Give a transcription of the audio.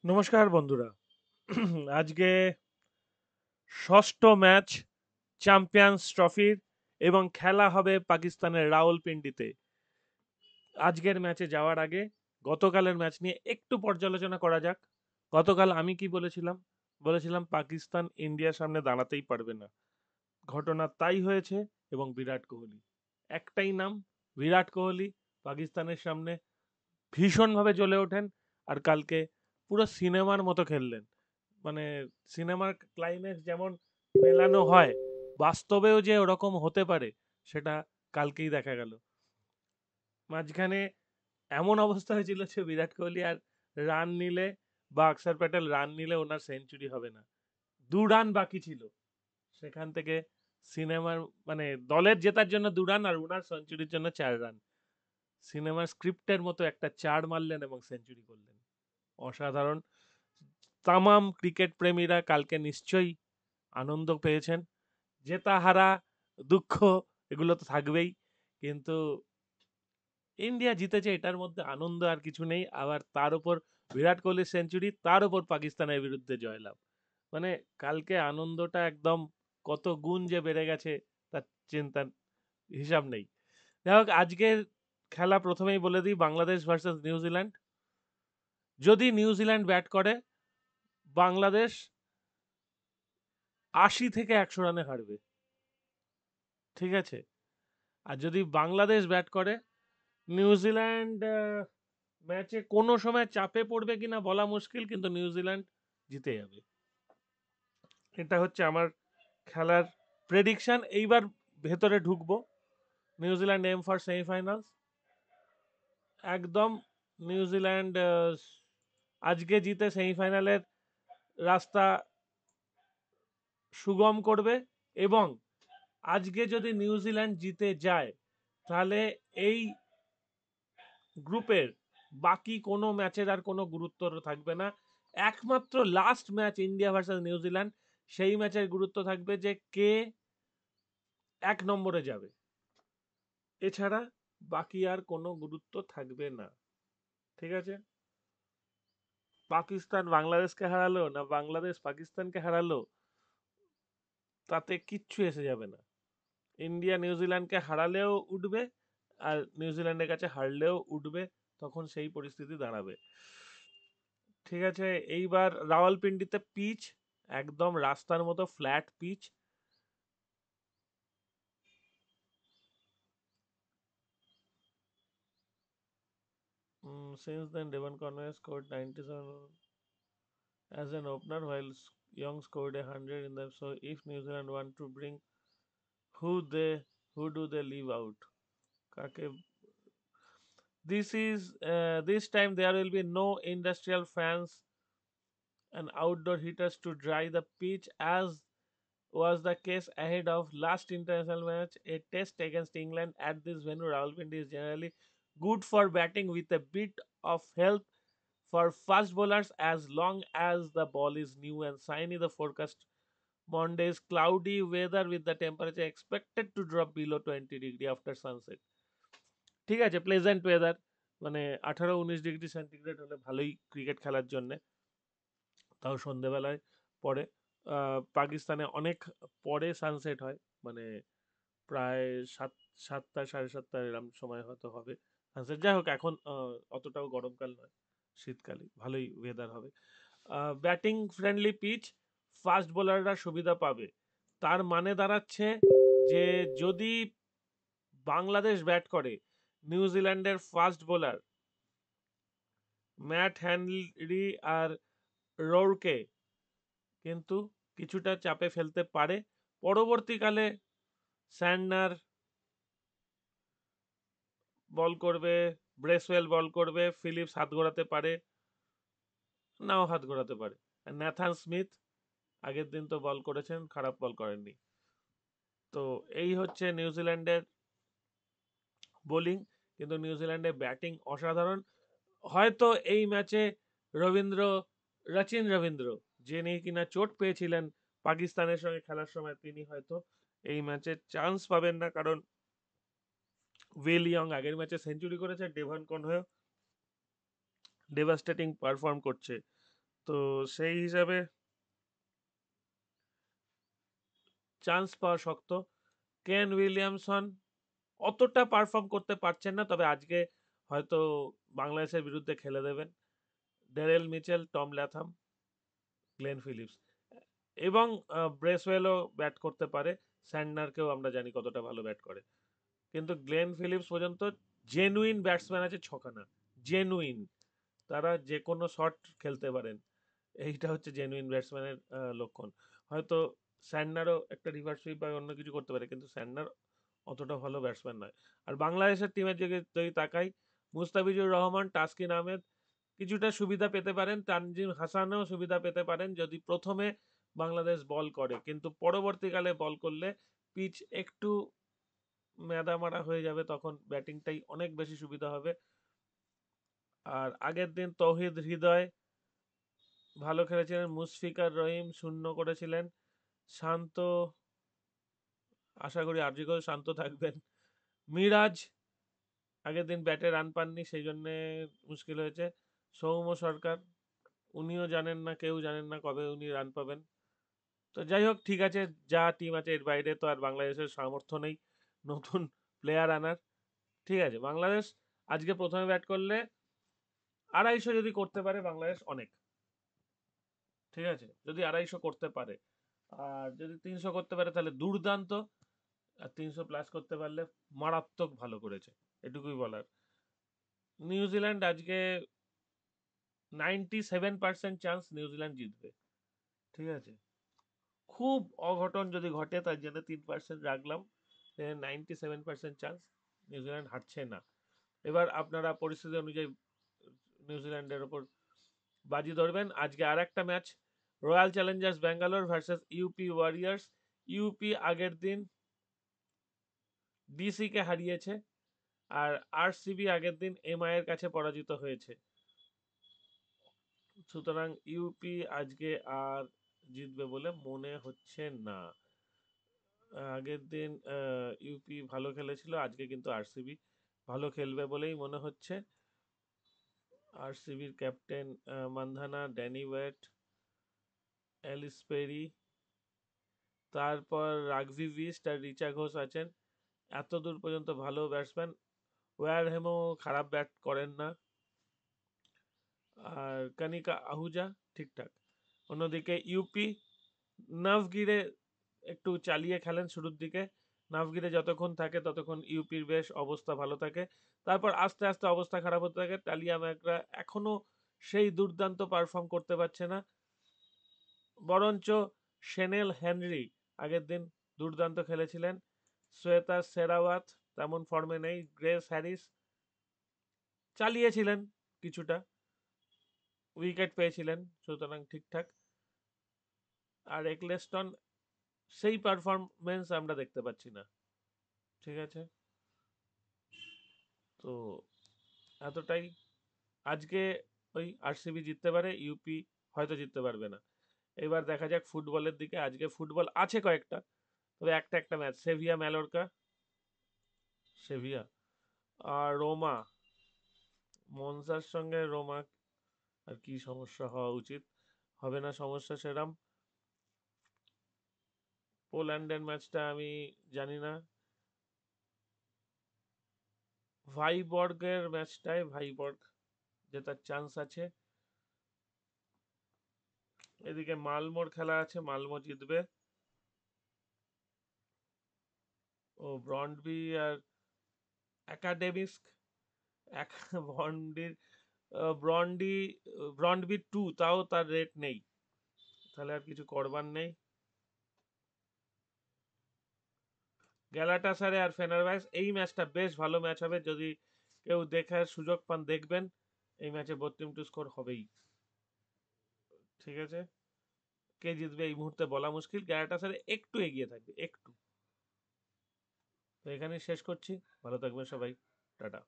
নমস্কার বন্ধুরা। আজকে ষষ্ঠ ম্যাচ চ্যাম্পিয়ন্স ট্রফির এবং খেলা হবে পাকিস্তানের রাওয়ালপিন্ডিতে। আজকের ম্যাচে যাওয়ার আগে গতকালের ম্যাচ নিয়ে একটু পর্যালোচনা করা যাক। গতকাল আমি কি বলেছিলাম? বলেছিলাম পাকিস্তান ইন্ডিয়ার সামনে দাঁড়াতেই পারবে না। ঘটনা তাই হয়েছে এবং বিরাট কোহলি, একটাই নাম, বিরাট কোহলি পাকিস্তানের সামনে ভীষণভাবে জ্বলে ওঠেন আর কালকে পুরো সিনেমার মতো খেললেন। মানে সিনেমার ক্লাইম্যাক্স যেমন মেলানো হয়, বাস্তবেও যে ওরকম হতে পারে সেটা কালকেই দেখা গেল। মাঝখানে এমন অবস্থা হয়েছিল যে বিরাট কোহলি আর রান নিলে বা অক্ষর প্যাটেল রান নিলে ওনার সেঞ্চুরি হবে না, 2 রান বাকি ছিল। সেখান থেকে সিনেমার মানে দলের জেতার জন্য 2 রান আর ওনার সেঞ্চুরির জন্য 4 রান, সিনেমার স্ক্রিপ্টের মতো একটা চার মারলেন এবং সেঞ্চুরি করলেন। অসাধারণ। তামাম ক্রিকেট প্রেমীরা কালকে নিশ্চয়ই আনন্দ পেয়েছেন। জেতা হারা দুঃখ এগুলো তো থাকবেই, কিন্তু ইন্ডিয়া জিতেছে এটার মধ্যে আনন্দ আর কিছু নেই। আবার তার উপর বিরাট কোহলির সেঞ্চুরি, তার উপর পাকিস্তানের বিরুদ্ধে জয়লাভ, মানে কালকে আনন্দটা একদম কত গুণ যে বেড়ে গেছে তার চিন্তার হিসাব নেই। যাই হোক, আজকের খেলা প্রথমেই বলে দিই, বাংলাদেশ ভার্সেস নিউজিল্যান্ড। যদি নিউজিল্যান্ড ব্যাট করে, বাংলাদেশ 80 থেকে 100 রানে হারবে, ঠিক আছে? আর যদি বাংলাদেশ ব্যাট করে, নিউজিল্যান্ড ম্যাচে কোনো সময় চাপে পড়বে কিনা বলা মুশকিল, কিন্তু নিউজিল্যান্ড জিতে যাবে। এটা হচ্ছে আমার খেলার প্রেডিকশন। এইবার ভেতরে ঢুকবো। New Zealand aim for semifinals. একদম নিউজিল্যান্ড আজকে জিতে সেমিফাইনালের রাস্তা সুগম করবে। এবং আজকে যদি নিউজিল্যান্ড জিতে যায়, তাহলে এই গ্রুপের বাকি কোনো ম্যাচের আর কোনো গুরুত্ব থাকবে না। একমাত্র last match India versus New Zealand, সেই ম্যাচের গুরুত্ব থাকবে যে কে 1 নম্বরে যাবে। এছাড়া বাকি আর কোনো গুরুত্ব থাকবে না, ঠিক আছে? পাকিস্তান বাংলাদেশকে হারালো না বাংলাদেশ পাকিস্তানকে হারালো, তাতে কিচ্ছু এসে যাবে না। ইন্ডিয়া নিউজিল্যান্ডকে হারালেও উঠবে, আর নিউজিল্যান্ডের কাছে হারলেও উঠবে, তখন সেই পরিস্থিতি দাঁড়াবে। ঠিক আছে, এইবার রাওয়ালপিন্ডিতে পিচ একদম রাস্তার মতো flat pitch. Since then, Devon Conway scored 97 as an opener, while Young scored 100 in them. So, if New Zealand want to bring, who they who do they leave out? Kake, this time there will be no industrial fans and outdoor heaters to dry the pitch, as was the case ahead of last international match. A test against England at this venue, Rawalpindi, is generally good for batting with a bit of help for fast bowlers as long as the ball is new and shiny. The forecast Monday's cloudy weather with the temperature expected to drop below 20 degree after sunset. ঠিক আছে, pleasant weather, মানে 18-19 degree centigrade হলে ভালোই cricket খেলার জন্য, তাও সন্ধেবেলায় পরে। পাকিস্তানে অনেক পরে সানসেট হয়, মানে প্রায় সাত 7টা 7:30 এরকম সময় হয়তো হবে সানসেট। যাই হোক, এখন অতটাও গরমকাল নয়, শীতকালে ভালোই ওয়েদার হবে। ব্যাটিং ফ্রেন্ডলি পিচ, ফাস্ট বোলাররা সুবিধা পাবে। তার মানে দাঁড়াচ্ছে যে যদি বাংলাদেশ ব্যাট করে, নিউজিল্যান্ডের ফাস্ট বোলার ম্যাট হ্যানরি আর রোরকে কিন্তু কিছুটা চাপে ফেলতে পারে। পরবর্তীকালে স্যান্ডনার বল করবে, ব্রেসওয়েল বল করবে, ফিলিপস হাত ঘোরাতে পারে, নাও হাত ঘোরাতে পারে। আর ন্যাথান স্মিথ আগের দিন তো বল করেছেন, খারাপ বল করেননি। তো এই হচ্ছে নিউজিল্যান্ডের বোলিং, কিন্তু নিউজিল্যান্ডের ব্যাটিং অসাধারণ। হয়তো এই ম্যাচে রবীন্দ্র রবীন্দ্র, যিনি কিনা চোট পেয়েছিলেন পাকিস্তানের সঙ্গে খেলার সময়, তিনি হয়তো এই ম্যাচে চান্স পাবেন না, কারণ উইল ইয়ং আগের ম্যাচে সেঞ্চুরি করেছে, ডেভন কনওয়ে ডেভাস্টেটিং পারফর্ম করছে। তো সেই হিসাবে চান্স পাওয়া শক্ত। কেন উইলিয়ামসন অতটা পারফর্ম করতে পারছেন না, তবে আজকে হয়তো বাংলাদেশের বিরুদ্ধে খেলে দেবেন। Daryl Mitchell, Tom Latham, Glenn Phillips এবং ব্রেসওয়েলও ব্যাট করতে পারে। স্যান্ডনারকেও আমরা জানি কতটা ভালো ব্যাট করে, কিন্তু গ্লেন ফিলিপস পর্যন্ত জেনুইন ব্যাটসম্যান আছে ছখানা। জেনুইন, তারা যে কোনো শট খেলতে পারেন। এইটা হচ্ছে জেনুইন ব্যাটসম্যানের লক্ষণ। হয়তো স্যান্ডনারও একটা রিভার্স সুইপ বা অন্য কিছু করতে পারে, কিন্তু স্যান্ডনার অতটা ভালো ব্যাটসম্যান নয়। আর বাংলাদেশের টিমের দিকে যদি তাকাই, মুস্তাফিজুর রহমান, তাসকিন আহমেদ কিছুটা সুবিধা পেতে পারেন, তানজিম হাসানও সুবিধা পেতে পারেন যদি প্রথমে বাংলাদেশ বল করে, কিন্তু পরবর্তীকালে বল করলে পিচ একটু ম্যাদামারা হয়ে যাবে, তখন ব্যাটিংটাই অনেক বেশি সুবিধা হবে। আর আগের দিন তৌহিদ হৃদয় ভালো খেলেছিলেন, মুশফিকার রহিম শূন্য করেছিলেন, শান্ত, আশা করি আজকেও শান্ত থাকবেন। মিরাজ আগের দিন ব্যাটে রান পাননি, সেই জন্যে মুশকিল হয়েছে। সৌম্য সরকার, উনিও জানেন না, কেউ জানেন না কবে উনি রান পাবেন। তো যাই হোক, ঠিক আছে, যা টিম আছে এর বাইরে তো আর বাংলাদেশের সামর্থ্য নেই নতুন প্লেয়ার আনার। ঠিক আছে, বাংলাদেশ আজকে প্রথমে ব্যাট করলে 250 যদি করতে পারে বাংলাদেশ অনেক। ঠিক আছে, যদি 250 করতে পারে, আর যদি 300 করতে পারে তাহলে দুর্দান্ত, আর 300 প্লাস করতে পারলে মারাত্মক ভালো করেছে, এটুকুই বলার। নিউজিল্যান্ড আজকে 97% চান্স নিউজিল্যান্ড জিতবে। ঠিক আছে, খুব অঘটন যদি ঘটে তার জন্য 3% রাখলাম, 97% চান্স নিউজিল্যান্ড হারছে না। এবার আপনারা পরিস্থিতি অনুযায়ী নিউজিল্যান্ডের ওপর বাজি ধরবেন। আজকে আর একটা match, royal Challengers Bangalore versus UP warriors. UP আগের দিন ডিসি কে হারিয়েছে, আর আরসিবি আগের দিন এমআই এর কাছে পরাজিত হয়েছে। সুতরাং ইউপি আজকে আর জিতবে বলে মনে হচ্ছে না। আগের দিন ইউপি ভালো খেলেছিল, আজকে কিন্তু আরসিবি ভালো খেলবে বলেই মনে হচ্ছে। আরসিবির captain Mandhana, Danni Wyatt, Ellyse Perry, তারপর রাঘভি বিস্ট আর রিচা ঘোষ আছেন। এত দূর পর্যন্ত ভালো ব্যাটসম্যান। ওয়ারহেমও খারাপ ব্যাট করেন না, আর কানিকা আহুজা ঠিকঠাক। অন্যদিকে ইউপি নাভগিরে একটু চালিয়ে খেলেন শুরুর দিকে। নাভগিরে যতক্ষণ থাকে ততক্ষণ ইউপির বেশ অবস্থা ভালো থাকে, তারপর আস্তে আস্তে অবস্থা খারাপ হতে থাকে। টালিয়া ম্যাকরা এখনো সেই দুর্দান্ত পারফর্ম করতে পারছে না, বরঞ্চ শেনেল হেনরি আগের দিন দুর্দান্ত খেলেছিলেন। শ্বেতা সেরাওয়াত তেমন ফর্মে নেই। গ্রেস হ্যারিস চালিয়েছিলেন কিছুটা, উইকেট পেয়েছিলেন, সুতরাং ঠিকঠাক। আর এক্লেস্টন সেই পারফরমেন্স আমরা দেখতে পাচ্ছি না। ঠিক আছে, তো এতটাই। আজকে ওই আরসিবি জিততে পারে, ইউপি হয়তো জিততে পারবে না। এবার দেখা যাক ফুটবলের দিকে। আজকে ফুটবল আছে কয়েকটা, তবে একটা একটা ম্যাচ, সেভিয়া ম্যালোরকা, সেভিয়া আর রোমা, মনসার সঙ্গে রোমা আর কি সমস্যা হওয়া উচিত, হবে না সমস্যা সেরাম। পোল্যান্ডের ম্যাচটা আমি জানি না। ভাইবর্গের ম্যাচটায় ভাইবর্গ জেতার চান্স আছে। এদিকে মালমোর খেলা আছে, মালমো জিতবে। ও ব্রন্ডবি আর একাডেমিস্ক, এক ব্রন্ডির ব্রন্ডি ব্রন্ডবি 2, তাও তার রেট নেই, তাহলে আর কিছু করবার নেই। গ্যালাটাসারে আর ফেনারবাচ, এই ম্যাচটা বেশ ভালো ম্যাচ হবে, যদি কেউ দেখার সুযোগ পান দেখবেন। এই ম্যাচে 32 স্কোর হবেই। ঠিক আছে, কে জিতবে এই মুহূর্তে বলা মুশকিল, গ্যালাটাসারে একটু এগিয়ে থাকবে একটু। তো এখানেই শেষ করছি, ভালো থাকবেন সবাই, টাটা।